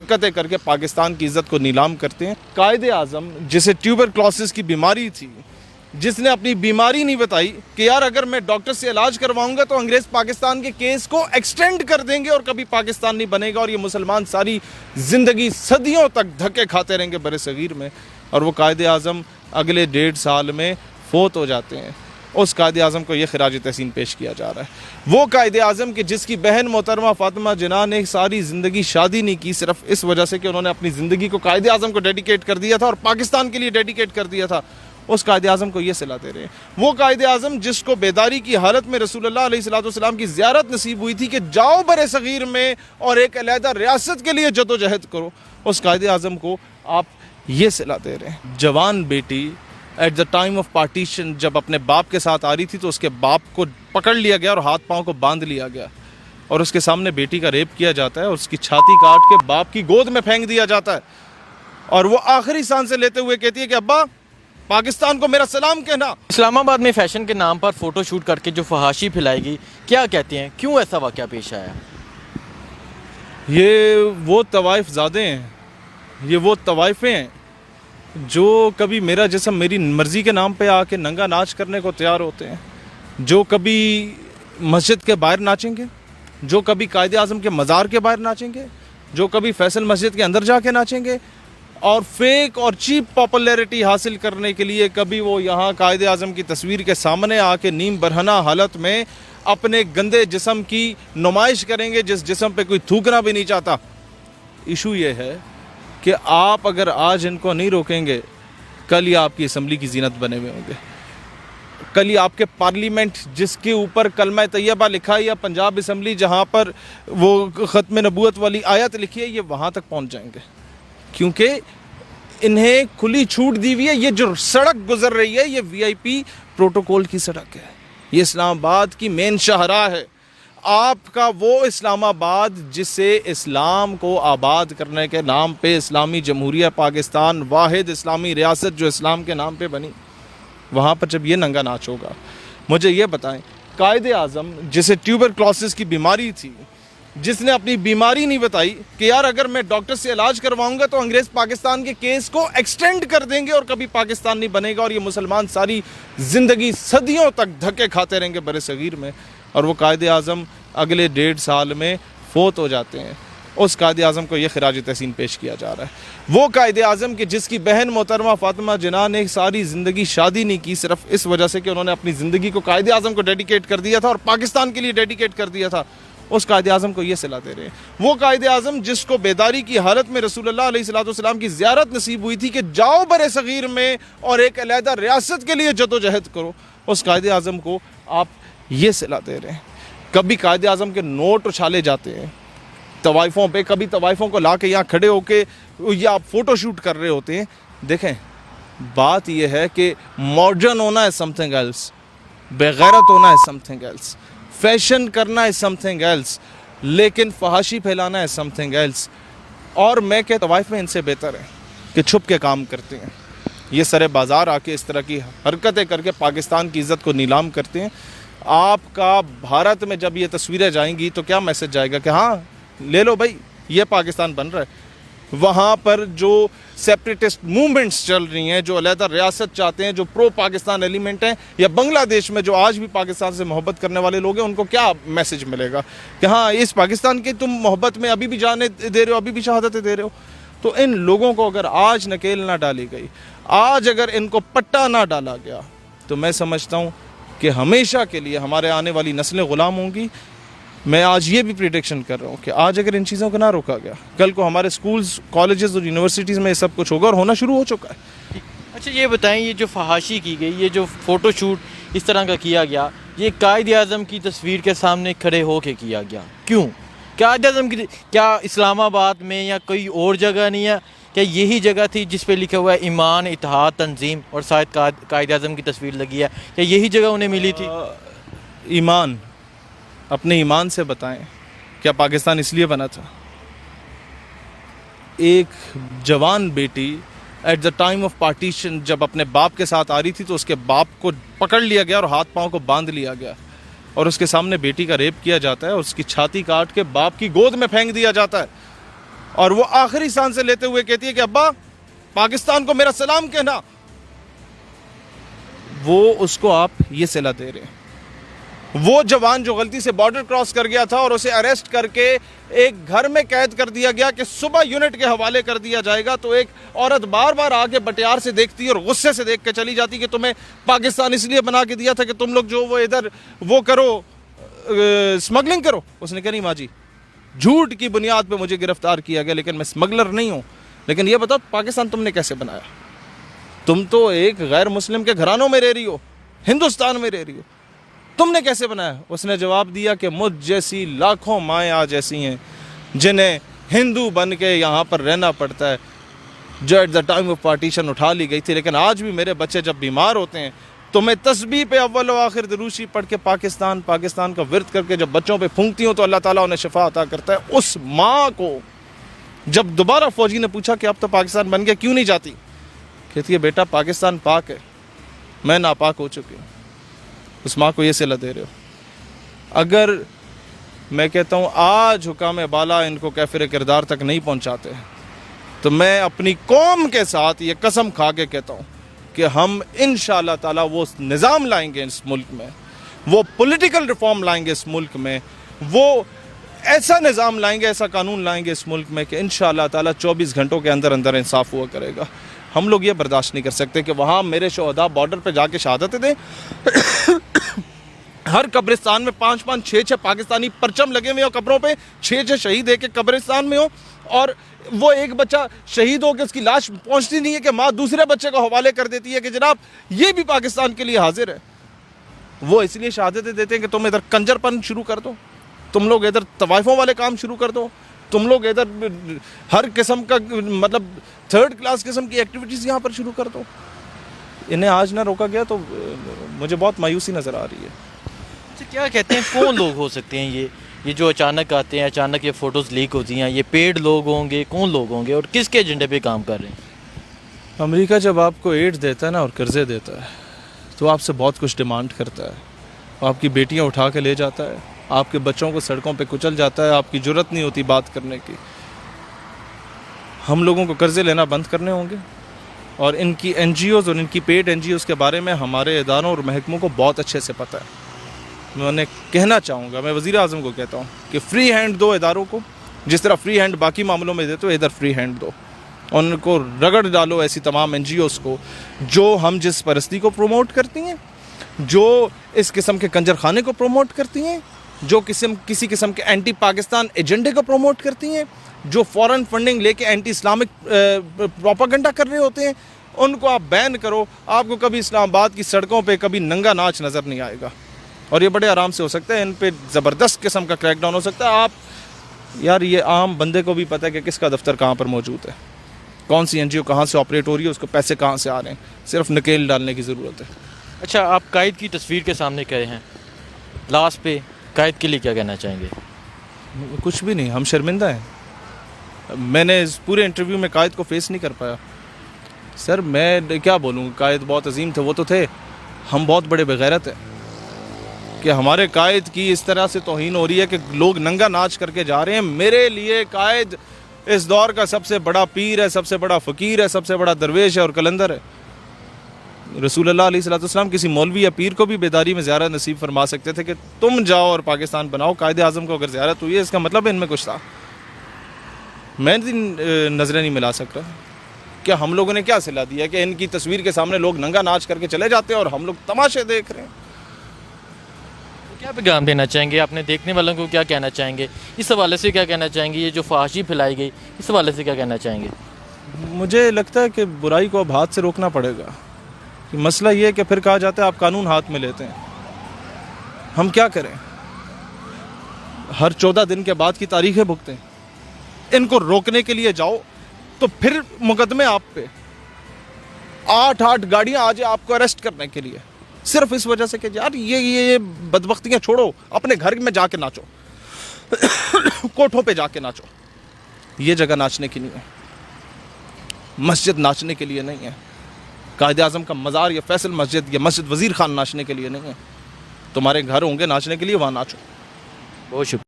حرکتیں کر کے پاکستان کی عزت کو نیلام کرتے ہیں۔ قائد اعظم جسے ٹیوبرکلوسس کی بیماری تھی، جس نے اپنی بیماری نہیں بتائی کہ یار اگر میں ڈاکٹر سے علاج کرواؤں گا تو انگریز پاکستان کے کیس کو ایکسٹینڈ کر دیں گے اور کبھی پاکستان نہیں بنے گا اور یہ مسلمان ساری زندگی صدیوں تک دھکے کھاتے رہیں گے بر صغیر میں، اور وہ قائد اعظم اگلے 1.5 سال میں فوت ہو جاتے ہیں۔ اس قائد اعظم کو یہ خراج تحسین پیش کیا جا رہا ہے، وہ قائد اعظم کہ جس کی بہن محترمہ فاطمہ جناح نے ساری زندگی شادی نہیں کی صرف اس وجہ سے کہ انہوں نے اپنی زندگی کو قائد اعظم کو ڈیڈیکیٹ کر دیا تھا اور پاکستان کے لیے ڈیڈیکیٹ کر دیا تھا۔ اس قائد اعظم کو یہ صلہ دے رہے ہیں، وہ قائد اعظم جس کو بیداری کی حالت میں رسول اللہ علیہ السلام کی زیارت نصیب ہوئی تھی کہ جاؤ بر صغیر میں اور ایک علیحدہ ریاست کے لیے جدوجہد کرو، اس قائد اعظم کو آپ یہ صلہ دے رہے ہیں۔ جوان بیٹی at the time of partition جب اپنے باپ کے ساتھ آ رہی تھی تو اس کے باپ کو پکڑ لیا گیا اور ہاتھ پاؤں کو باندھ لیا گیا اور اس کے سامنے بیٹی کا ریپ کیا جاتا ہے اور اس کی چھاتی کاٹ کے باپ کی گود میں پھینک دیا جاتا ہے اور وہ آخری سانسیں لیتے ہوئے کہتی ہے کہ ابا پاکستان کو میرا سلام کہنا۔ اسلام آباد میں فیشن کے نام پر فوٹو شوٹ کر کے جو فحاشی پھیلائی گئی، کیا کہتے ہیں، کیوں ایسا واقعہ پیش آیا؟ یہ وہ طوائف زادے ہیں، یہ وہ طوائفیں ہیں جو کبھی میرا جسم میری مرضی کے نام پہ آ کے ننگا ناچ کرنے کو تیار ہوتے ہیں، جو کبھی مسجد کے باہر ناچیں گے، جو کبھی قائد اعظم کے مزار کے باہر ناچیں گے، جو کبھی فیصل مسجد کے اندر جا کے ناچیں گے، اور فیک اور چیپ پاپولیرٹی حاصل کرنے کے لیے کبھی وہ یہاں قائد اعظم کی تصویر کے سامنے آ کے نیم برہنہ حالت میں اپنے گندے جسم کی نمائش کریں گے جس جسم پہ کوئی تھوکنا بھی نہیں چاہتا۔ ایشو یہ ہے کہ آپ اگر آج ان کو نہیں روکیں گے، کل یہ آپ کی اسمبلی کی زینت بنے ہوئے ہوں گے، کل یہ آپ کے پارلیمنٹ جس کے اوپر کلمہ طیبہ لکھا ہے یا پنجاب اسمبلی جہاں پر وہ ختم نبوت والی آیت لکھی ہے، یہ وہاں تک پہنچ جائیں گے، کیونکہ انہیں کھلی چھوٹ دی ہوئی ہے۔ یہ جو سڑک گزر رہی ہے یہ وی آئی پی پروٹوکول کی سڑک ہے، یہ اسلام آباد کی مین شاہراہ ہے، آپ کا وہ اسلام آباد جسے اسلام کو آباد کرنے کے نام پہ اسلامی جمہوریہ پاکستان واحد اسلامی ریاست جو اسلام کے نام پہ بنی، وہاں پر جب یہ ننگا ناچ ہوگا، مجھے یہ بتائیں قائد اعظم جسے ٹیوبرکلوسس کی بیماری تھی، جس نے اپنی بیماری نہیں بتائی کہ یار اگر میں ڈاکٹر سے علاج کرواؤں گا تو انگریز پاکستان کے کیس کو ایکسٹینڈ کر دیں گے اور کبھی پاکستان نہیں بنے گا اور یہ مسلمان ساری زندگی صدیوں تک دھکے کھاتے رہیں گے بر صغیر میں، اور وہ قائد اعظم اگلے 1.5 سال میں فوت ہو جاتے ہیں، اس قائد اعظم کو یہ خراج تحسین پیش کیا جا رہا ہے، وہ قائد اعظم کہ جس کی بہن محترمہ فاطمہ جناح نے ساری زندگی شادی نہیں کی صرف اس وجہ سے کہ انہوں نے اپنی زندگی کو قائد اعظم کو ڈیڈیکیٹ کر دیا تھا اور پاکستان کے لیے ڈیڈیکیٹ کر دیا تھا، اس قائد اعظم کو یہ صلہ دے رہے ہیں، وہ قائد اعظم جس کو بیداری کی حالت میں رسول اللہ علیہ السلام کی زیارت نصیب ہوئی تھی کہ جاؤ بر صغیر میں اور ایک علیحدہ ریاست کے لیے جدوجہد کرو، اس قائد اعظم کو آپ یہ صلہ دے رہے ہیں۔ کبھی قائد اعظم کے نوٹ اچھالے جاتے ہیں طوائفوں پہ، کبھی طوائفوں کو لا کے یہاں کھڑے ہو کے یا آپ فوٹو شوٹ کر رہے ہوتے ہیں۔ دیکھیں بات یہ ہے کہ ماڈرن ہونا ہے سم تھنگ ایلس، بےغیرت ہونا ہے سم تھنگ ایلس، فیشن کرنا ہے سم تھنگ ایلس، لیکن فحاشی پھیلانا ہے سم تھنگ ایلس، اور میں کہ طوائف میں ان سے بہتر ہے کہ چھپ کے کام کرتے ہیں، یہ سرے بازار آ کے اس طرح کی حرکتیں کر کے پاکستان کی عزت کو نیلام کرتے ہیں۔ آپ کا بھارت میں جب یہ تصویریں جائیں گی تو کیا میسج جائے گا کہ ہاں لے لو بھائی یہ پاکستان بن رہا ہے، وہاں پر جو سیپریٹسٹ موومنٹس چل رہی ہیں، جو علیحدہ ریاست چاہتے ہیں، جو پرو پاکستان ایلیمنٹ ہیں، یا بنگلہ دیش میں جو آج بھی پاکستان سے محبت کرنے والے لوگ ہیں، ان کو کیا میسج ملے گا کہ ہاں اس پاکستان کی تم محبت میں ابھی بھی جانے دے رہے ہو، ابھی بھی شہادتیں دے رہے ہو۔ تو ان لوگوں کو اگر آج نکیل نہ ڈالی گئی، آج اگر ان کو پٹا نہ ڈالا گیا، تو میں سمجھتا ہوں کہ ہمیشہ کے لیے ہمارے آنے والی نسلیں غلام ہوں گی۔ میں آج یہ بھی پریڈکشن کر رہا ہوں کہ آج اگر ان چیزوں کو نہ روکا گیا، کل کو ہمارے سکولز، کالجز اور یونیورسٹیز میں یہ سب کچھ ہوگا اور ہونا شروع ہو چکا ہے۔ اچھا یہ بتائیں، یہ جو فحاشی کی گئی، یہ جو فوٹو شوٹ اس طرح کا کیا گیا، یہ قائد اعظم کی تصویر کے سامنے کھڑے ہو کے کیا گیا، کیوں؟ قائد اعظم کی کیا اسلام آباد میں یا کوئی اور جگہ نہیں ہے؟ کیا یہی جگہ تھی جس پہ لکھا ہوا ہے ایمان، اتحاد، تنظیم اور شاید قائد اعظم کی تصویر لگی ہے؟ کیا یہی جگہ انہیں ملی تھی؟ ایمان، اپنے ایمان سے بتائیں کیا پاکستان اس لیے بنا تھا؟ ایک جوان بیٹی at the time of partition جب اپنے باپ کے ساتھ آ رہی تھی تو اس کے باپ کو پکڑ لیا گیا اور ہاتھ پاؤں کو باندھ لیا گیا اور اس کے سامنے بیٹی کا ریپ کیا جاتا ہے، اس کی چھاتی کاٹ کے باپ کی گود میں پھینک دیا جاتا ہے، اور وہ آخری سانس سے لیتے ہوئے کہتی ہے کہ ابا پاکستان کو میرا سلام کہنا، وہ اس کو آپ یہ صلہ دے رہے ہیں۔ وہ جوان جو غلطی سے بارڈر کراس کر گیا تھا اور اسے اریسٹ کر کے ایک گھر میں قید کر دیا گیا کہ صبح یونٹ کے حوالے کر دیا جائے گا، تو ایک عورت بار بار آگے بٹیار سے دیکھتی اور غصے سے دیکھ کے چلی جاتی کہ تمہیں پاکستان اس لیے بنا کے دیا تھا کہ تم لوگ جو وہ ادھر وہ کرو، سمگلنگ کرو۔ اس نے کہا نہیں ماں جی، جھوٹ کی بنیاد پہ مجھے گرفتار کیا گیا لیکن میں سمگلر نہیں ہوں، لیکن یہ بتاؤ پاکستان تم نے کیسے بنایا؟ تم تو ایک غیر مسلم کے گھرانوں میں رہ رہی ہو، ہندوستان میں رہ رہی ہو، تم نے کیسے بنایا؟ اس نے جواب دیا کہ مجھ جیسی لاکھوں مائیں آج ایسی ہیں جنہیں ہندو بن کے یہاں پر رہنا پڑتا ہے، جو at the time of partition اٹھا لی گئی تھی، لیکن آج بھی میرے بچے جب بیمار ہوتے ہیں تو میں تسبیح پہ اول و آخر دروشی پڑھ کے پاکستان کا ورد کر کے جب بچوں پہ پھونکتی ہوں تو اللہ تعالیٰ انہیں شفا عطا کرتا ہے۔ اس ماں کو جب دوبارہ فوجی نے پوچھا کہ اب تو پاکستان بن گیا کیوں نہیں جاتی، کہتی ہے بیٹا پاکستان پاک ہے، میں ناپاک ہو چکی ہوں۔ اس ماں کو یہ صلہ دے رہے ہو۔ اگر میں کہتا ہوں آج حکام بالا ان کو کیفر کردار تک نہیں پہنچاتے تو میں اپنی قوم کے ساتھ یہ قسم کھا کے کہتا ہوں کہ ہم انشاءاللہ تعالی وہ نظام لائیں گے اس ملک میں، وہ پولیٹیکل ریفارم لائیں گے اس ملک میں، وہ ایسا نظام لائیں گے، ایسا قانون لائیں گے اس ملک میں کہ انشاءاللہ تعالی 24 گھنٹوں کے اندر اندر انصاف ہوا کرے گا۔ ہم لوگ یہ برداشت نہیں کر سکتے کہ وہاں میرے شہداء بارڈر پہ جا کے شہادتیں دیں، ہر قبرستان میں 5-5 6-6 پاکستانی پرچم لگے ہوئے ہو، قبروں پہ 6-6 شہید ایک قبرستان میں ہو، اور وہ ایک بچہ شہید ہو کے اس کی لاش پہنچتی نہیں ہے کہ ماں دوسرے بچے کو حوالے کر دیتی ہے کہ جناب یہ بھی پاکستان کے لیے حاضر ہے۔ وہ اس لیے شہادتیں دیتے ہیں کہ تم ادھر کنجر پن شروع کر دو، تم لوگ ادھر طوائفوں والے کام شروع کر دو، تم لوگ ادھر ہر قسم کا مطلب تھرڈ کلاس قسم کی ایکٹیویٹیز یہاں پر شروع کر دو۔ انہیں آج نہ روکا گیا تو مجھے بہت مایوسی نظر آ رہی ہے۔ کیا کہتے ہیں کون لوگ ہو سکتے ہیں یہ جو اچانک آتے ہیں، اچانک یہ فوٹوز لیک ہوتی ہیں، یہ پیڈ لوگ ہوں گے، کون لوگ ہوں گے اور کس کے ایجنڈے پہ کام کر رہے ہیں؟ امریکہ جب آپ کو ایڈ دیتا ہے نا اور قرضے دیتا ہے تو آپ سے بہت کچھ ڈیمانڈ کرتا ہے، آپ کی بیٹیاں اٹھا کے لے جاتا ہے، آپ کے بچوں کو سڑکوں پہ کچل جاتا ہے، آپ کی جرت نہیں ہوتی بات کرنے کی۔ ہم لوگوں کو قرضے لینا بند کرنے ہوں گے، اور ان کی این جی اوز اور ان کی پیڈ این جی اوز کے بارے میں ہمارے اداروں اور محکموں کو بہت اچھے سے پتہ ہے۔ میں انہیں کہنا چاہوں گا، میں وزیر اعظم کو کہتا ہوں کہ فری ہینڈ دو اداروں کو، جس طرح فری ہینڈ باقی معاملوں میں دیتے ہو ادھر فری ہینڈ دو، اور ان کو رگڑ ڈالو ایسی تمام این جی اوز کو جو ہم جس پرستی کو پروموٹ کرتی ہیں، جو اس قسم کے کنجر خانے کو پروموٹ کرتی ہیں، جو کسی قسم کے اینٹی پاکستان ایجنڈے کو پروموٹ کرتی ہیں، جو فورن فنڈنگ لے کے اینٹی اسلامک پروپاگنڈا کر رہے ہوتے ہیں، ان کو آپ بین کرو۔ آپ کو کبھی اسلام آباد کی سڑکوں پہ کبھی ننگا ناچ نظر نہیں آئے گا، اور یہ بڑے آرام سے ہو سکتا ہے، ان پہ زبردست قسم کا کریک ڈاؤن ہو سکتا ہے۔ آپ یار یہ عام بندے کو بھی پتہ ہے کہ کس کا دفتر کہاں پر موجود ہے، کون سی این جی او کہاں سے آپریٹ ہو رہی ہے، اس کو پیسے کہاں سے آ رہے ہیں، صرف نکیل ڈالنے کی ضرورت ہے۔ اچھا، آپ قائد کی تصویر کے سامنے کھڑے ہیں، لاسٹ پہ قائد کے لیے کیا کہنا چاہیں گے؟ کچھ بھی نہیں، ہم شرمندہ ہیں۔ میں نے اس پورے انٹرویو میں قائد کو فیس نہیں کر پایا۔ سر میں کیا بولوں، قائد بہت عظیم تھے، وہ تو تھے، ہم بہت بڑے بغیرت ہیں کہ ہمارے قائد کی اس طرح سے توہین ہو رہی ہے کہ لوگ ننگا ناچ کر کے جا رہے ہیں۔ میرے لیے قائد اس دور کا سب سے بڑا پیر ہے، سب سے بڑا فقیر ہے، سب سے بڑا درویش ہے اور کلندر ہے۔ رسول اللہ علیہ السلام کسی مولوی یا پیر کو بھی بیداری میں زیارت نصیب فرما سکتے تھے کہ تم جاؤ اور پاکستان بناؤ۔ قائد اعظم کو اگر زیارت ہوئی ہے اس کا مطلب ان میں کچھ تھا۔ میں نظریں نہیں ملا سک رہا کہ ہم لوگوں نے کیا صلہ دیا کہ ان کی تصویر کے سامنے لوگ ننگا ناچ کر کے چلے جاتے ہیں اور ہم لوگ تماشے دیکھ رہے ہیں۔ کیا پیغام دینا چاہیں گے اپنے دیکھنے والوں کو، کیا کہنا چاہیں گے اس حوالے سے، کیا کہنا چاہیں گے یہ جو فحاشی پھیلائی گئی اس حوالے سے کیا کہنا چاہیں گے؟ مجھے لگتا ہے کہ برائی کو اب ہاتھ سے روکنا پڑے گا۔ مسئلہ یہ ہے کہ پھر کہا جاتا ہے آپ قانون ہاتھ میں لیتے ہیں، ہم کیا کریں؟ ہر 14 دن کے بعد کی تاریخیں بھگتیں، ان کو روکنے کے لیے جاؤ تو پھر مقدمے آپ پہ 8 گاڑیاں آ جائیں آپ کو اریسٹ کرنے کے لیے، صرف اس وجہ سے کہ یار یہ بدبختیاں چھوڑو، اپنے گھر میں جا کے ناچو، کوٹھوں پہ جا کے ناچو۔ یہ جگہ ناچنے کی نہیں ہے، مسجد ناچنے کے لیے نہیں ہے، قائد اعظم کا مزار یا فیصل مسجد یا مسجد وزیر خان ناچنے کے لیے نہیں ہے۔ تمہارے گھر ہوں گے ناچنے کے لیے، وہاں ناچو۔ بہت شکریہ۔